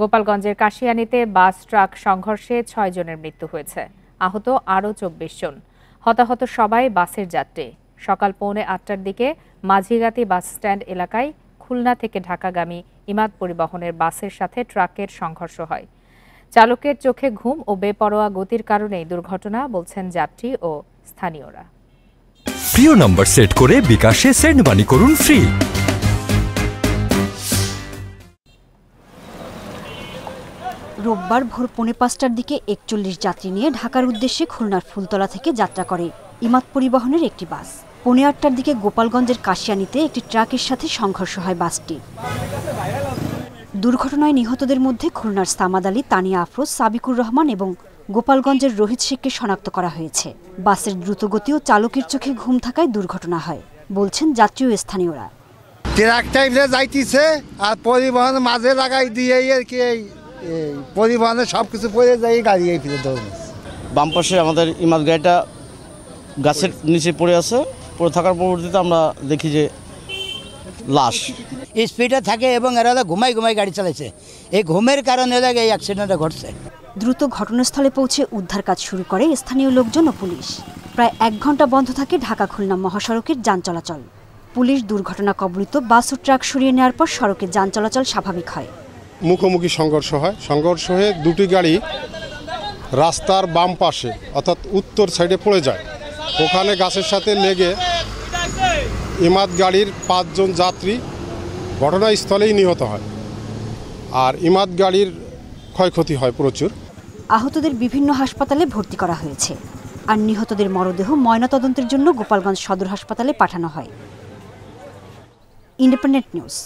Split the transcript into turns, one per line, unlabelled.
গোপালগঞ্জের কাশিয়ানীতে bus truck সংঘর্ষে ৬ জনের মৃত্যু হয়েছে, আহত আরও ২৪ জন। হতাহত সবাই বাসের যাত্রী। সকাল ৮:45টার দিকে মাঝিগাতি বাস স্ট্যান্ড এলাকায় খুলনা থেকে ঢাকাগামী ইমাদ পরিবহনের বাসের সাথে ট্রাকের সংঘর্ষ হয়। চালকের চোখে ঘুম ও বেপরোয়া গতির কারণেই দুর্ঘটনা বলছেন যাত্রী ও স্থানীয়রা।
প্রিয় নম্বর সেট করে বিকাশে সেন্ড মানি করুন ফ্রি।
রোববার ভোর ৫:৪টার দিকে ৪১ যাত্রী নিয়ে ঢাকার উদ্দেশ্যে খুলনার ফুলতলা থেকে যাত্রা করে ইমাদ পরিবহনের একটি বাস। ৮:৩০টার দিকে গোপালগঞ্জের কাশিয়ানীতে একটি ট্রাকের সাথে সংঘর্ষ হয় বাসটি। দুর্ঘটনায় নিহতদের মধ্যে খুলনার সামাদ আলী, তানিয়া আফরোজ, সাবিকুর রহমান এবং গোপালগঞ্জের রোহিত শেখকে শনাক্ত করা হয়েছে। বাসের দ্রুতগতি ও চালকের চোখে ঘুম থাকায় দুর্ঘটনা হয় বলছেন যাত্রী ও স্থানীয়রা।
ট্রাকটা যাইতেছে আর পরিবহন মাঝে লাগাই দিয়ে পরিবহনে সবকিছু পড়ে যাই, গাড়ি ফিরে দৌড়।
বাম পাশে আমাদের ইমাদ গাড়িটা গাছের নিচে পড়ে আছে। পড়ে থাকার পরবর্তীতে আমরা দেখি যে লাশ
স্পিডে থাকে এবং এরা ঘুমাই গাড়ি চালাইছে। এই ঘুমের কারণে এই অ্যাক্সিডেন্টটা ঘটছে।
দ্রুত ঘটনাস্থলে পৌঁছে উদ্ধার কাজ শুরু করে স্থানীয় লোকজন ও পুলিশ। প্রায় ১ ঘন্টা বন্ধ থাকে ঢাকা খুলনা মহাসড়কের যান চলাচল। পুলিশ দুর্ঘটনা কবলিত বাস ও ট্রাক সরিয়ে নেওয়ার পর সড়কে যান চলাচল স্বাভাবিক হয়।
মুখোমুখি সংঘর্ষ হয়। সংঘর্ষ হয়ে দুটি গাড়ি রাস্তার বাম পাশে অর্থাৎ উত্তর সাইডে পড়ে যায়। ওখানে গাছের সাথে লেগে ইমাদ গাড়ির ৫ জন যাত্রী ঘটনাস্থলেই নিহত হয়। আর ইমাদ গাড়ির ক্ষয়ক্ষতি হয় প্রচুর।
আহতদের বিভিন্ন হাসপাতালে ভর্তি করা হয়েছে। আর নিহতদের মরদেহ ময়নাতদন্তের জন্য গোপালগঞ্জ সদর হাসপাতালে পাঠানো হয়। Independent news.